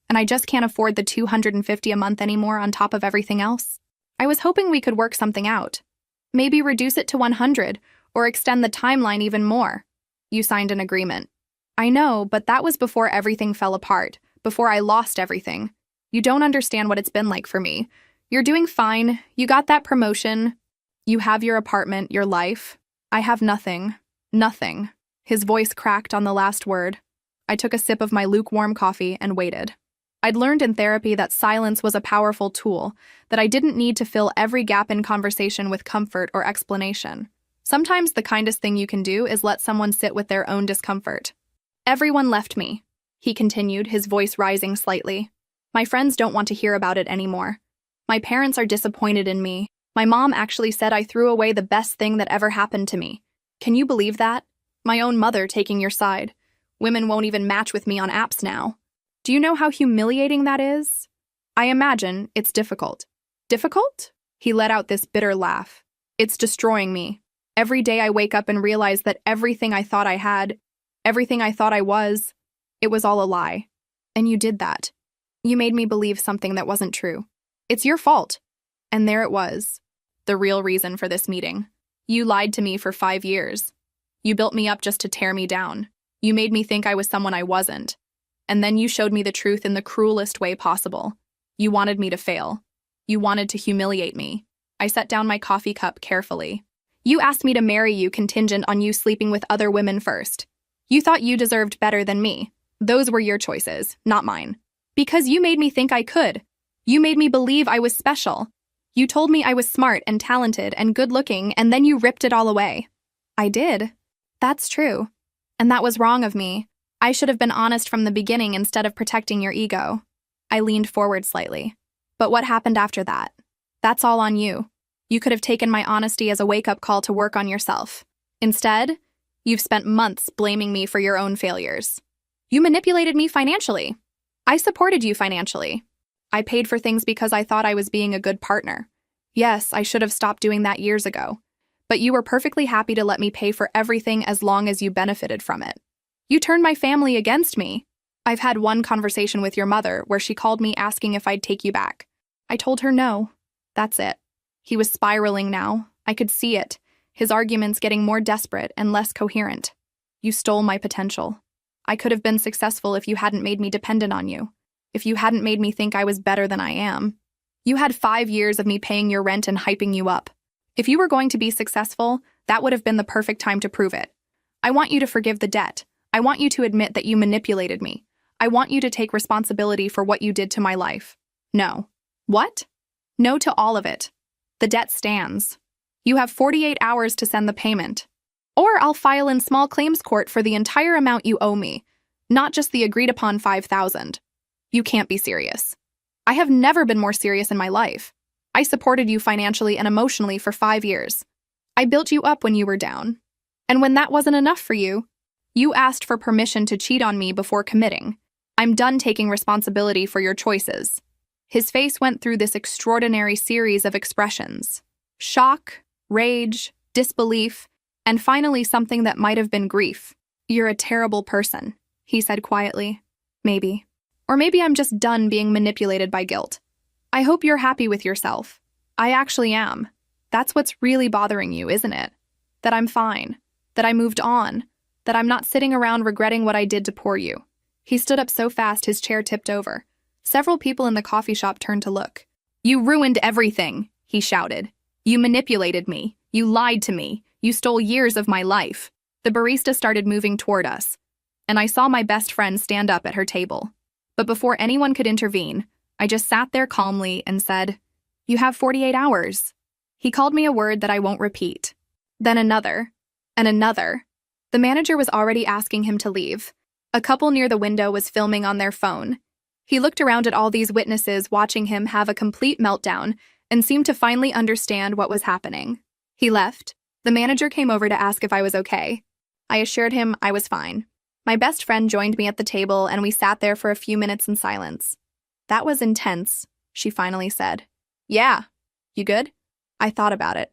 And I just can't afford the $250 a month anymore on top of everything else. I was hoping we could work something out. Maybe reduce it to 100, or extend the timeline even more." "You signed an agreement." "I know, but that was before everything fell apart, before I lost everything. You don't understand what it's been like for me. You're doing fine. You got that promotion. You have your apartment, your life. I have nothing. Nothing." His voice cracked on the last word. I took a sip of my lukewarm coffee and waited. I'd learned in therapy that silence was a powerful tool, that I didn't need to fill every gap in conversation with comfort or explanation. Sometimes the kindest thing you can do is let someone sit with their own discomfort. "Everyone left me," he continued, his voice rising slightly. "My friends don't want to hear about it anymore. My parents are disappointed in me. My mom actually said I threw away the best thing that ever happened to me. Can you believe that? My own mother taking your side. Women won't even match with me on apps now. Do you know how humiliating that is? I imagine it's difficult." "Difficult?" He let out this bitter laugh. "It's destroying me. Every day I wake up and realize that everything I thought I had, everything I thought I was, it was all a lie. And you did that. You made me believe something that wasn't true. It's your fault." And there it was, the real reason for this meeting. "You lied to me for 5 years. You built me up just to tear me down. You made me think I was someone I wasn't. And then you showed me the truth in the cruelest way possible. You wanted me to fail. You wanted to humiliate me." I set down my coffee cup carefully. "You asked me to marry you contingent on you sleeping with other women first. You thought you deserved better than me. Those were your choices, not mine. Because you made me think I could. You made me believe I was special. You told me I was smart and talented and good-looking, and then you ripped it all away." "I did. That's true. And that was wrong of me. I should have been honest from the beginning instead of protecting your ego." I leaned forward slightly. "But what happened after that? That's all on you. You could have taken my honesty as a wake-up call to work on yourself. Instead, you've spent months blaming me for your own failures. You manipulated me financially. I supported you financially. I paid for things because I thought I was being a good partner. Yes, I should have stopped doing that years ago. But you were perfectly happy to let me pay for everything as long as you benefited from it. You turned my family against me. I've had one conversation with your mother where she called me asking if I'd take you back. I told her no. That's it." He was spiraling now. I could see it, his arguments getting more desperate and less coherent. "You stole my potential. I could have been successful if you hadn't made me dependent on you. If you hadn't made me think I was better than I am. You had 5 years of me paying your rent and hyping you up. If you were going to be successful, that would have been the perfect time to prove it. I want you to forgive the debt. I want you to admit that you manipulated me. I want you to take responsibility for what you did to my life. No." "What?" "No to all of it. The debt stands. You have 48 hours to send the payment. Or I'll file in small claims court for the entire amount you owe me, not just the agreed-upon $5,000. You can't be serious. I have never been more serious in my life. I supported you financially and emotionally for 5 years. I built you up when you were down. And when that wasn't enough for you, you asked for permission to cheat on me before committing. I'm done taking responsibility for your choices." His face went through this extraordinary series of expressions. Shock, rage, disbelief, and finally something that might have been grief. "You're a terrible person," he said quietly. "Maybe. Or maybe I'm just done being manipulated by guilt. I hope you're happy with yourself. I actually am. That's what's really bothering you, isn't it? That I'm fine. That I moved on. That I'm not sitting around regretting what I did to poor you." He stood up so fast his chair tipped over. Several people in the coffee shop turned to look. "You ruined everything," he shouted. "You manipulated me. You lied to me. You stole years of my life." The barista started moving toward us, and I saw my best friend stand up at her table. But before anyone could intervene, I just sat there calmly and said, "You have 48 hours." He called me a word that I won't repeat. Then another, and another. The manager was already asking him to leave. A couple near the window was filming on their phone. He looked around at all these witnesses watching him have a complete meltdown and seemed to finally understand what was happening. He left. The manager came over to ask if I was okay. I assured him I was fine. My best friend joined me at the table and we sat there for a few minutes in silence. "That was intense," she finally said. "Yeah. You good?" I thought about it.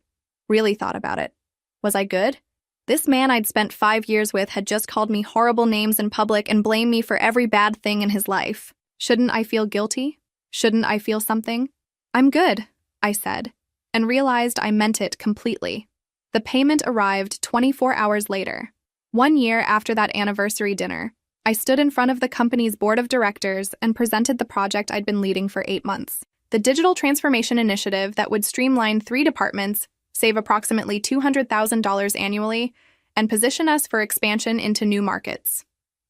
Really thought about it. Was I good? This man I'd spent 5 years with had just called me horrible names in public and blamed me for every bad thing in his life. Shouldn't I feel guilty? Shouldn't I feel something? "I'm good," I said, and realized I meant it completely. The payment arrived 24 hours later. 1 year after that anniversary dinner, I stood in front of the company's board of directors and presented the project I'd been leading for 8 months. The digital transformation initiative that would streamline 3 departments, save approximately $200,000 annually, and position us for expansion into new markets.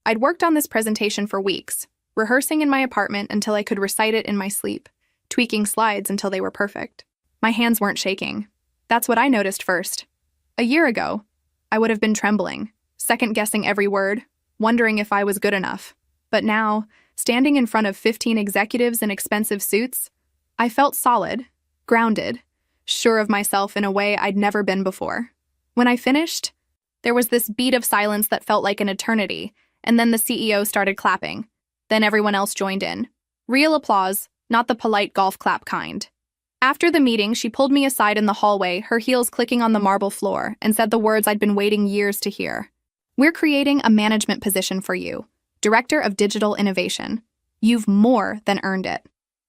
I'd worked on this presentation for weeks, rehearsing in my apartment until I could recite it in my sleep, tweaking slides until they were perfect. My hands weren't shaking. That's what I noticed first. A year ago, I would have been trembling, second-guessing every word, wondering if I was good enough. But now, standing in front of 15 executives in expensive suits, I felt solid, grounded, sure of myself in a way I'd never been before. When I finished, there was this beat of silence that felt like an eternity, and then the CEO started clapping. Then everyone else joined in. Real applause, not the polite golf clap kind. After the meeting, she pulled me aside in the hallway, her heels clicking on the marble floor, and said the words I'd been waiting years to hear. "We're creating a management position for you, Director of Digital Innovation. You've more than earned it."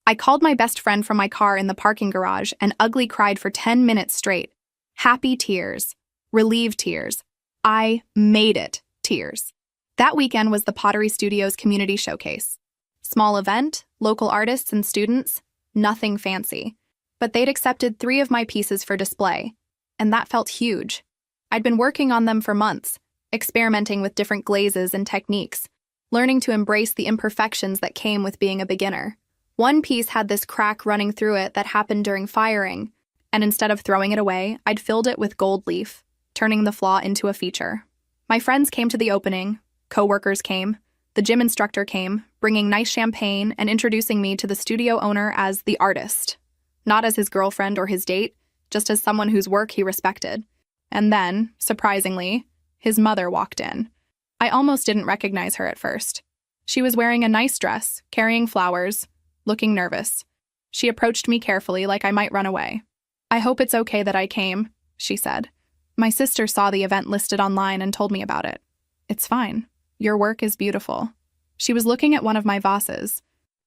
I called my best friend from my car in the parking garage and ugly cried for 10 minutes straight. Happy tears. Relieved tears. I made it tears. That weekend was the Pottery Studios Community Showcase. Small event, local artists and students, nothing fancy. But they'd accepted 3 of my pieces for display, and that felt huge. I'd been working on them for months, experimenting with different glazes and techniques, learning to embrace the imperfections that came with being a beginner. One piece had this crack running through it that happened during firing, and instead of throwing it away, I'd filled it with gold leaf, turning the flaw into a feature. My friends came to the opening, co-workers came, the gym instructor came, bringing nice champagne and introducing me to the studio owner as the artist. Not as his girlfriend or his date, just as someone whose work he respected. And then, surprisingly, his mother walked in. I almost didn't recognize her at first. She was wearing a nice dress, carrying flowers, looking nervous. She approached me carefully like I might run away. "I hope it's okay that I came," she said. "My sister saw the event listed online and told me about it. It's fine. Your work is beautiful." She was looking at one of my vases,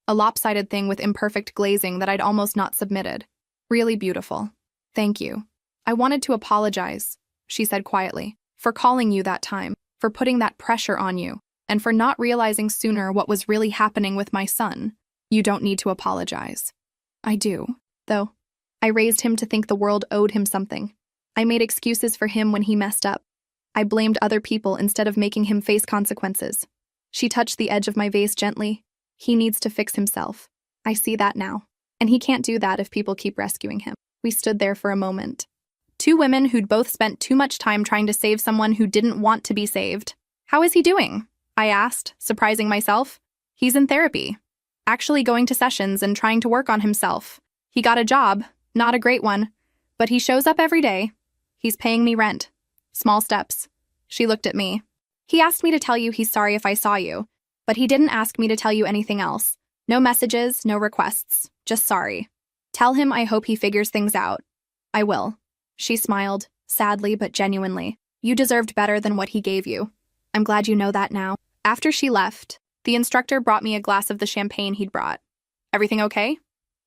a lopsided thing with imperfect glazing that I'd almost not submitted. "Really beautiful. Thank you. I wanted to apologize," she said quietly, "for calling you that time, for putting that pressure on you, and for not realizing sooner what was really happening with my son. You don't need to apologize." "I do, though. I raised him to think the world owed him something. I made excuses for him when he messed up. I blamed other people instead of making him face consequences." She touched the edge of my vase gently. "He needs to fix himself. I see that now. And he can't do that if people keep rescuing him." We stood there for a moment. 2 women who'd both spent too much time trying to save someone who didn't want to be saved. "How is he doing?" I asked, surprising myself. "He's in therapy. Actually going to sessions and trying to work on himself. He got a job, not a great one, but he shows up every day. He's paying me rent. Small steps." She looked at me. "He asked me to tell you he's sorry if I saw you, but he didn't ask me to tell you anything else. No messages, no requests, just sorry. Tell him I hope he figures things out." "I will." She smiled, sadly but genuinely. "You deserved better than what he gave you. I'm glad you know that now." After she left, the instructor brought me a glass of the champagne he'd brought. "Everything okay?"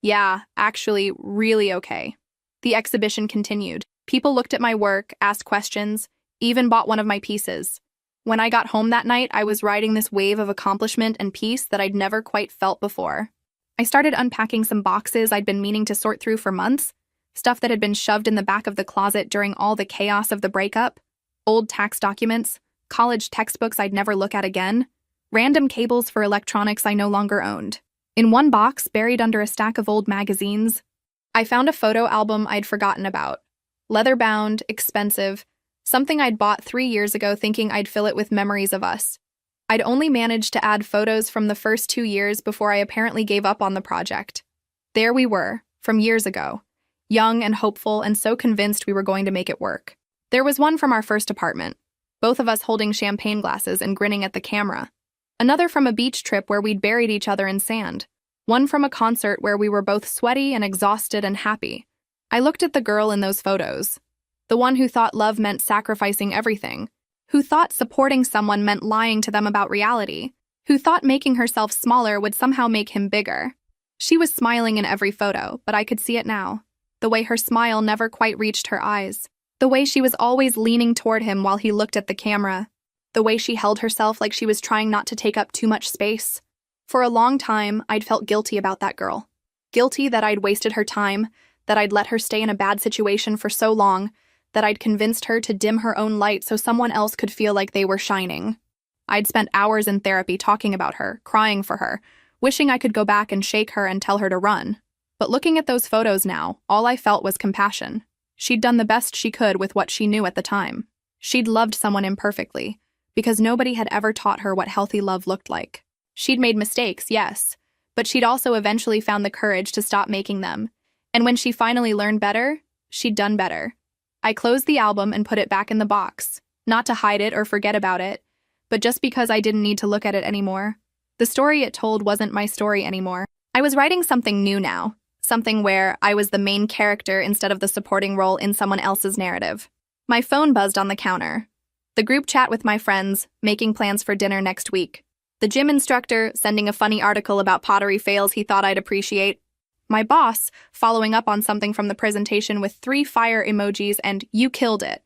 "Yeah, actually, really okay." The exhibition continued. People looked at my work, asked questions, even bought one of my pieces. When I got home that night, I was riding this wave of accomplishment and peace that I'd never quite felt before. I started unpacking some boxes I'd been meaning to sort through for months, stuff that had been shoved in the back of the closet during all the chaos of the breakup, old tax documents, college textbooks I'd never look at again, random cables for electronics I no longer owned. In one box, buried under a stack of old magazines, I found a photo album I'd forgotten about. Leather-bound, expensive, something I'd bought 3 years ago thinking I'd fill it with memories of us. I'd only managed to add photos from the first 2 years before I apparently gave up on the project. There we were, from years ago, young and hopeful and so convinced we were going to make it work. There was one from our first apartment, both of us holding champagne glasses and grinning at the camera. Another from a beach trip where we'd buried each other in sand. One from a concert where we were both sweaty and exhausted and happy. I looked at the girl in those photos. The one who thought love meant sacrificing everything. Who thought supporting someone meant lying to them about reality. Who thought making herself smaller would somehow make him bigger. She was smiling in every photo, but I could see it now. The way her smile never quite reached her eyes. The way she was always leaning toward him while he looked at the camera. The way she held herself like she was trying not to take up too much space. For a long time, I'd felt guilty about that girl. Guilty that I'd wasted her time, that I'd let her stay in a bad situation for so long, that I'd convinced her to dim her own light so someone else could feel like they were shining. I'd spent hours in therapy talking about her, crying for her, wishing I could go back and shake her and tell her to run. But looking at those photos now, all I felt was compassion. She'd done the best she could with what she knew at the time. She'd loved someone imperfectly, because nobody had ever taught her what healthy love looked like. She'd made mistakes, yes, but she'd also eventually found the courage to stop making them. And when she finally learned better, she'd done better. I closed the album and put it back in the box, not to hide it or forget about it, but just because I didn't need to look at it anymore. The story it told wasn't my story anymore. I was writing something new now, something where I was the main character instead of the supporting role in someone else's narrative. My phone buzzed on the counter. The group chat with my friends, making plans for dinner next week. The gym instructor sending a funny article about pottery fails he thought I'd appreciate. My boss following up on something from the presentation with 3 fire emojis and "you killed it."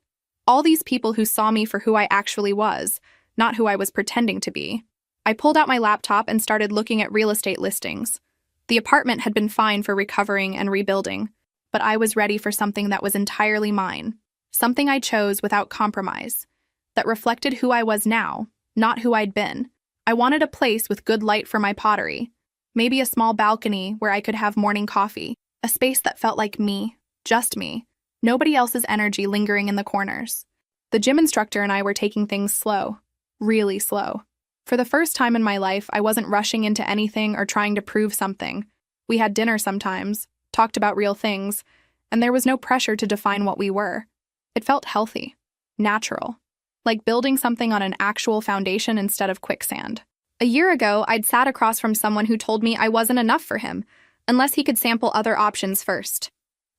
All these people who saw me for who I actually was, not who I was pretending to be. I pulled out my laptop and started looking at real estate listings. The apartment had been fine for recovering and rebuilding, but I was ready for something that was entirely mine. Something I chose without compromise, that reflected who I was now, not who I'd been. I wanted a place with good light for my pottery. Maybe a small balcony where I could have morning coffee. A space that felt like me, just me. Nobody else's energy lingering in the corners. The gym instructor and I were taking things slow. Really slow. For the first time in my life, I wasn't rushing into anything or trying to prove something. We had dinner sometimes, talked about real things, and there was no pressure to define what we were. It felt healthy, natural. Like building something on an actual foundation instead of quicksand. A year ago, I'd sat across from someone who told me I wasn't enough for him, unless he could sample other options first.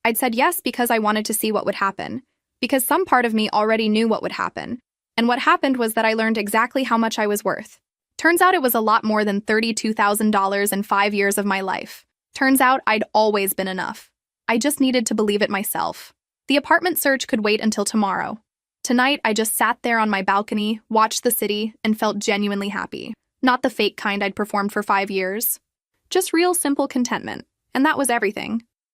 I'd said yes because I wanted to see what would happen, because some part of me already knew what would happen, and what happened was that I learned exactly how much I was worth. Turns out it was a lot more than $32,000 in 5 years of my life. Turns out I'd always been enough. I just needed to believe it myself. The apartment search could wait until tomorrow. Tonight, I just sat there on my balcony, watched the city, and felt genuinely happy. Not the fake kind I'd performed for 5 years. Just real simple contentment, and that was everything.